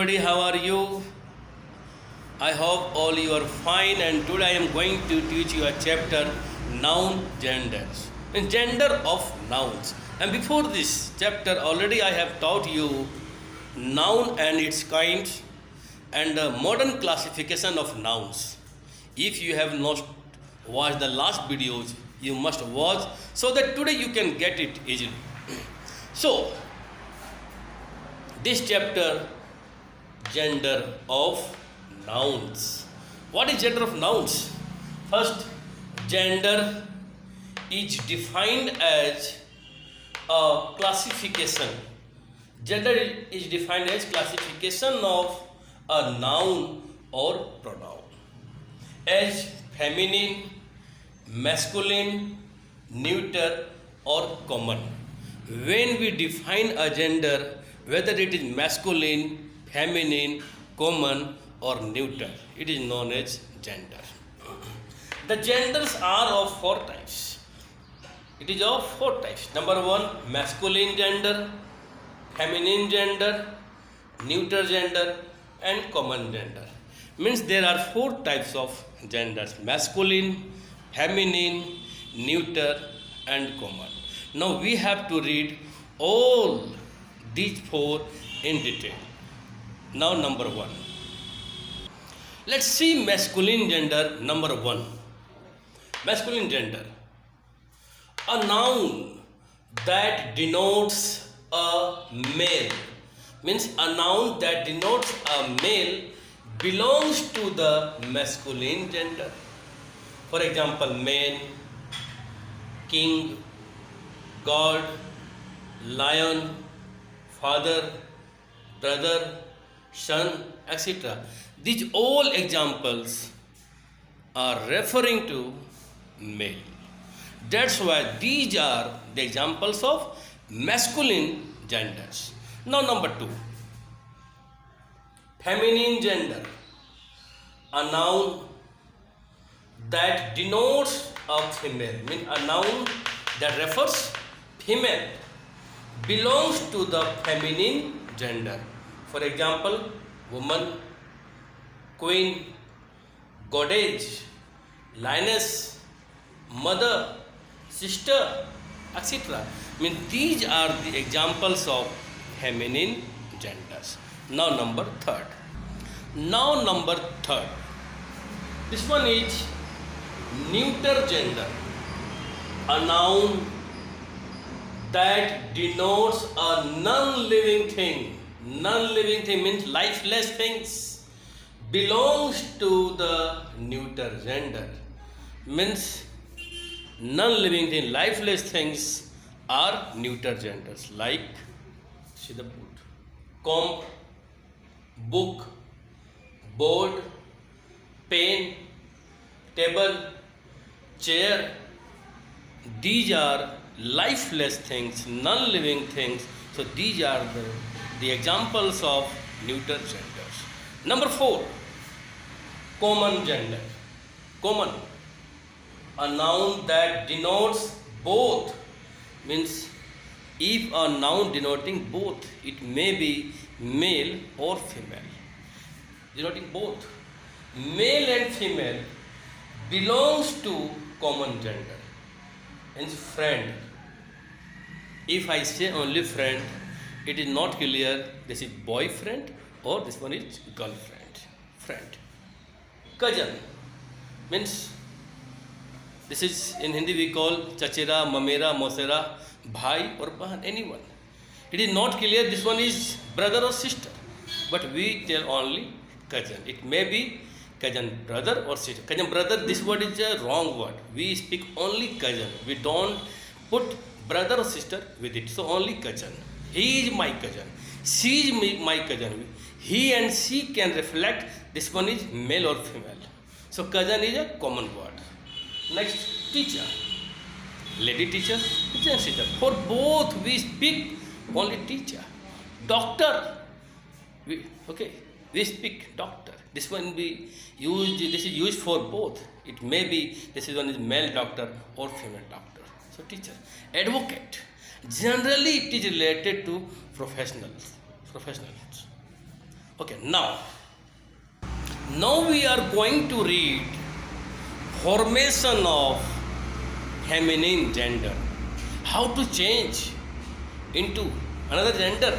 everybody, how are you? I hope all you are fine, and today I am going to teach you a chapter noun genders and gender of nouns. And before this chapter already I have taught you noun and its kinds and the modern classification of nouns. If you have not watched the last videos, you must watch so that today you can get it easily. So this chapter, gender of nouns. What is gender of nouns? First, gender is defined as a classification. Gender is defined as classification of a noun or pronoun as feminine, masculine, neuter or common. When we define a gender, whether it is masculine, feminine, common or neuter, it is known as gender. The genders are of four types. It is of four types. Number one, masculine gender, feminine gender, neuter gender and common gender. Means there are four types of genders: masculine, feminine, neuter and common. Now we have to read all these four in detail. Now number one. Let's see masculine gender. Number one. Masculine gender. A noun that denotes a male. Means a noun that denotes a male belongs to the masculine gender. For example, man, king, God, lion, father, brother, son, etc. These all examples are referring to male. That's why these are the examples of masculine genders. Now number two, feminine gender. A noun that denotes a female, means a noun that refers female belongs to the feminine gender. For example, woman, queen, goddess, lioness, mother, sister, etc. Means these are the examples of feminine genders. Now number third. This one is neuter gender. A noun that denotes a non-living thing. Non-living thing means lifeless things. Belongs to the neuter gender. Means non-living thing, lifeless things are neuter genders. Like, see the board, comb, book, board, pen, table, chair. These are lifeless things, non-living things. So these are the examples of neuter genders. Number four, common gender. Common, a noun that denotes both. Means if a noun denoting both, it may be male or female. Denoting both, male and female, belongs to common gender. Means friend. If I say only friend, it is not clear this is boyfriend or this one is girlfriend. Friend. Cousin means this is in Hindi we call chachera, mamera, mosera, bhai or bahan, anyone. It is not clear this one is brother or sister, but we tell only cousin. It may be cousin brother or sister. Cousin brother, this word is a wrong word. We speak only cousin. We don't put brother or sister with it. So only cousin. He is my cousin. She is my cousin. He and she can reflect this one is male or female. So cousin is a common word. Next, teacher. Lady teacher, gents teacher. For both we speak only teacher. Doctor. We speak doctor. This one we use. This is used for both. It may be this is one is male doctor or female doctor. So teacher. Advocate. Generally it is related to professionals. Okay, now we are going to read formation of feminine gender. How to change into another gender.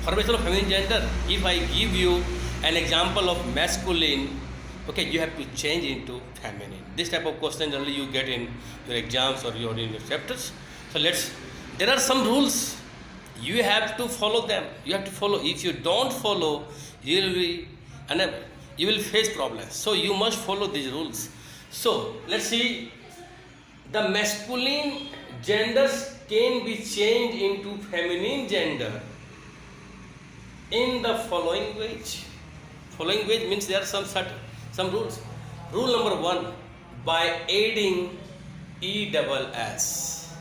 Formation of feminine gender. If I give you an example of masculine, okay, you have to change into feminine. This type of question generally you get in your exams or in your chapters. So there are some rules. You have to follow them. You have to follow. If you don't follow, you will be unable. You will face problems. So you must follow these rules. So let's see. The masculine genders can be changed into feminine gender in the following ways. Following ways means there are some rules. Rule number 1, by adding ESS.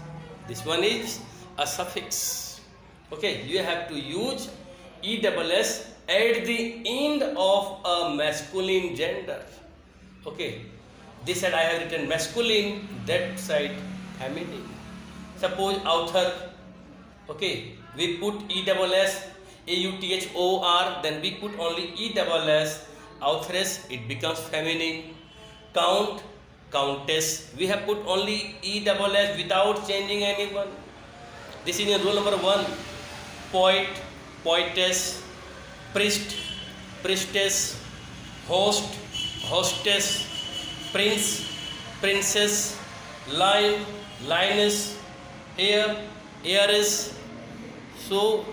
This one is a suffix. Okay, you have to use ESS at the end of a masculine gender. Okay, this side I have written masculine, that side feminine. Suppose author, okay, we put ESS, AUTHOR, then we put only ESS, authoress, it becomes feminine. Count, countess, we have put only ESS without changing anyone. This is rule number 1. Poet, poetess, priest, priestess, host, hostess, prince, princess, lion, lioness, heir, heiress. So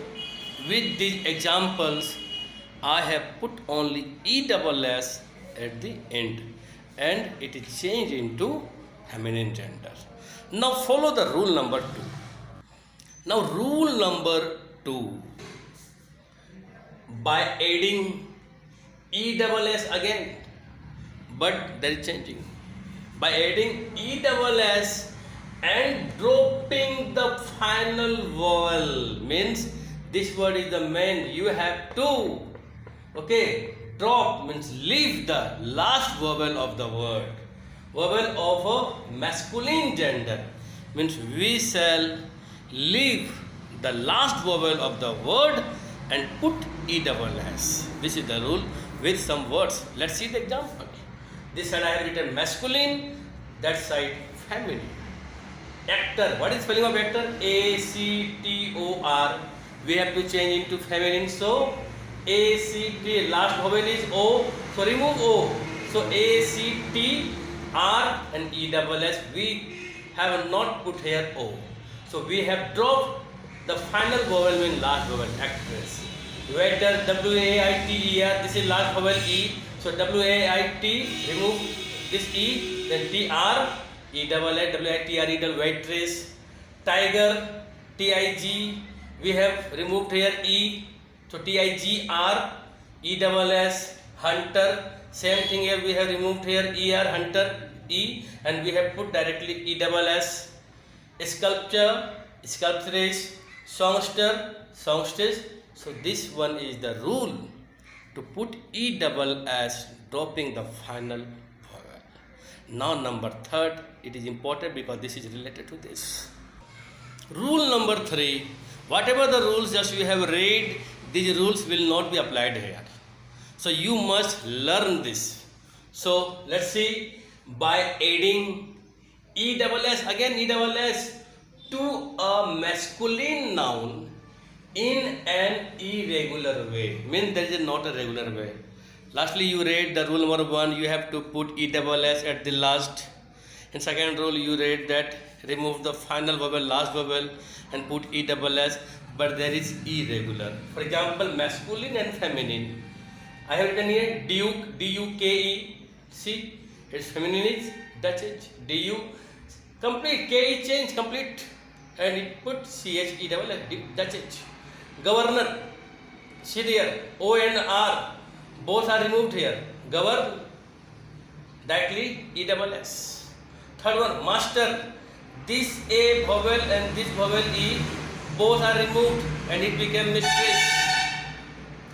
with these examples, I have put only ESS at the end and it is changed into feminine gender. Now follow the rule number 2. Now rule number 2, by adding ESS again, but there is changing. By adding ESS and dropping the final vowel, means this word is the main, you have to, okay, drop means leave the last vowel of the word. Vowel of a masculine gender means we shall leave the last vowel of the word and put ESS. This is the rule with some words. Let's see the example. This side I have written masculine, that side feminine. Actor, what is spelling of actor? ACTOR. We have to change into feminine, so ACT, last vowel is O, so remove O. So ACTR and ESS, we have not put here O. So we have dropped the final vowel in last vowel, actress. Waiter, WAITER, this is last vowel E. So WAIT, remove this E, then TR, ESS, waitress. Tiger, TIG, we have removed here E. So TIGR, ESS, hunter. Same thing here, we have removed here ER, hunter, E, and we have put directly ESS. Sculpture, sculptress, songster, songstress. So this one is the rule, to put ESS dropping the final vowel. Now number 3, it is important because this is related to this. Rule number 3, whatever the rules just we have read, these rules will not be applied here. So you must learn this. So let's see, by adding ESS, again ESS, to a masculine noun in an irregular way, means there is not a regular way. Lastly, you read the rule number 1, you have to put ESS at the last. In second rule, you read that remove the final vowel, last vowel, and put ESS, but there is irregular. For example, masculine and feminine. I have written here Duke, DUKE. See, its feminine is Duchess, DU. Complete, K is change, complete, and it put CHE Duchess. Governor, see there, O and R, both are removed here. Govern, directly ESS. Third one, master, this A vowel and this vowel E, both are removed and it became mistress.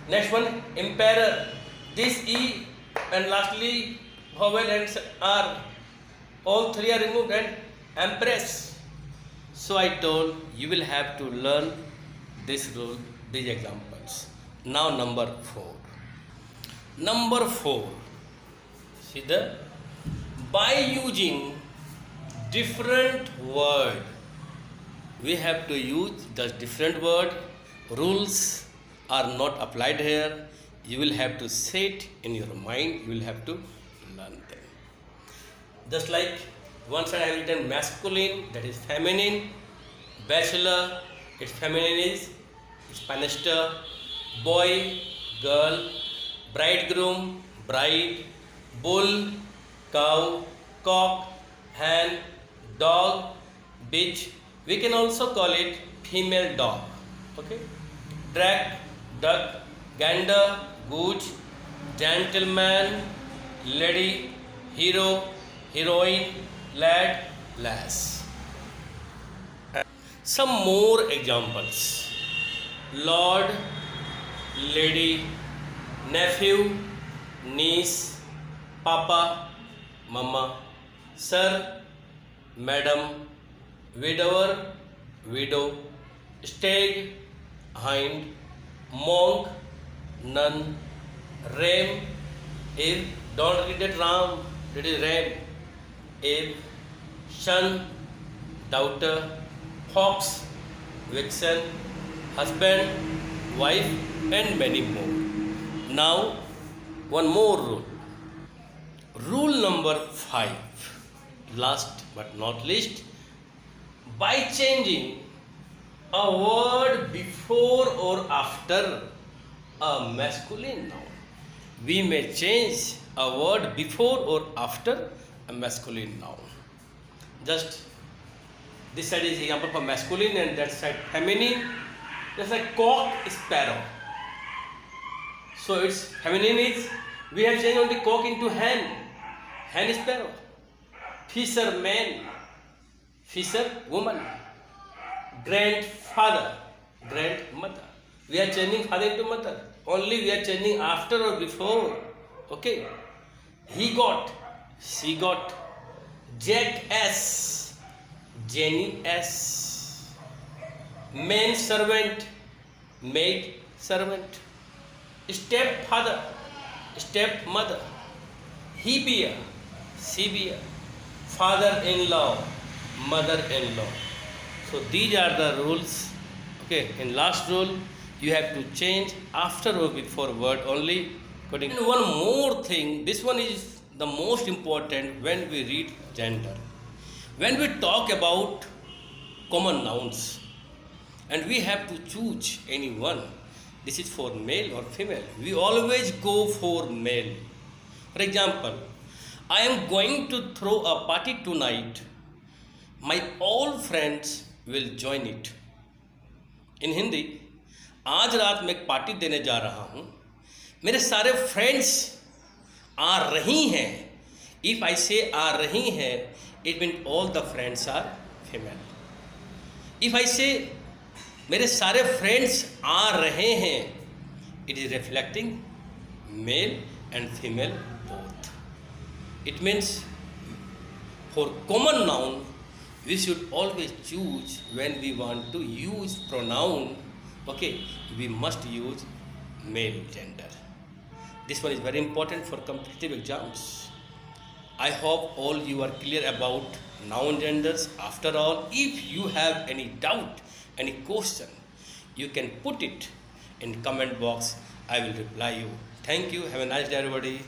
Next one, emperor, this E and lastly vowel and R, all three are removed, and empress. So I told you will have to learn this rule, these examples. Now number 4. Number 4. See the by using different word, we have to use the different word. Rules are not applied here. You will have to sit in your mind. You will have to learn them. Just like one side I have written masculine, that is feminine. Bachelor, its feminine is spanister. Boy, girl. Bridegroom, bride. Bull, cow. Cock, hen. Dog, bitch. We can also call it female dog. Okay. Drag, duck. Gander, goose. Gentleman, lady. Hero, heroine. Lad, lass. Some more examples. Lord, lady, nephew, niece, papa, mama, sir, madam, widower, widow, stag, hind, monk, nun, ram, if, don't read it ram, it is ram, if, son, daughter, fox, vixen, husband, wife, and many more. Now, one more rule. Rule number 5, last but not least, by changing a word before or after a masculine noun. We may change a word before or after a masculine noun. Just this side is example for masculine and that side feminine. Just like cock, sparrow. So its feminine is, we have changed only cock into hen. Hen, sparrow. Fisherman, fisher, woman. Grandfather, grandmother. We are changing father into mother. Only we are changing after or before. Okay. He got, she got. Jack S, Jenny S. Man servant, maid servant. Stepfather, stepmother. He be a, she be a. Father-in-law, mother-in-law. So these are the rules. Okay, in last rule, you have to change after or before word only. And one more thing, this one is the most important when we read gender. When we talk about common nouns and we have to choose any one, this is for male or female, we always go for male. For example, I am going to throw a party tonight. My all friends will join it. In Hindi, आज रात मैं एक party देने जा रहा हूँ, मेरे सारे फ्रेंड्स आ रही हैं. If I say आ रही हैं, it means all the friends are female. If I say मेरे सारे फ्रेंड्स आ रहे हैं, it is reflecting male and female both. It means for common noun, we should always choose when we want to use pronoun. Okay, we must use male gender. This one is very important for competitive exams. I hope all you are clear about noun genders. After all, if you have any doubt, any question, you can put it in comment box. I will reply you. Thank you. Have a nice day, everybody.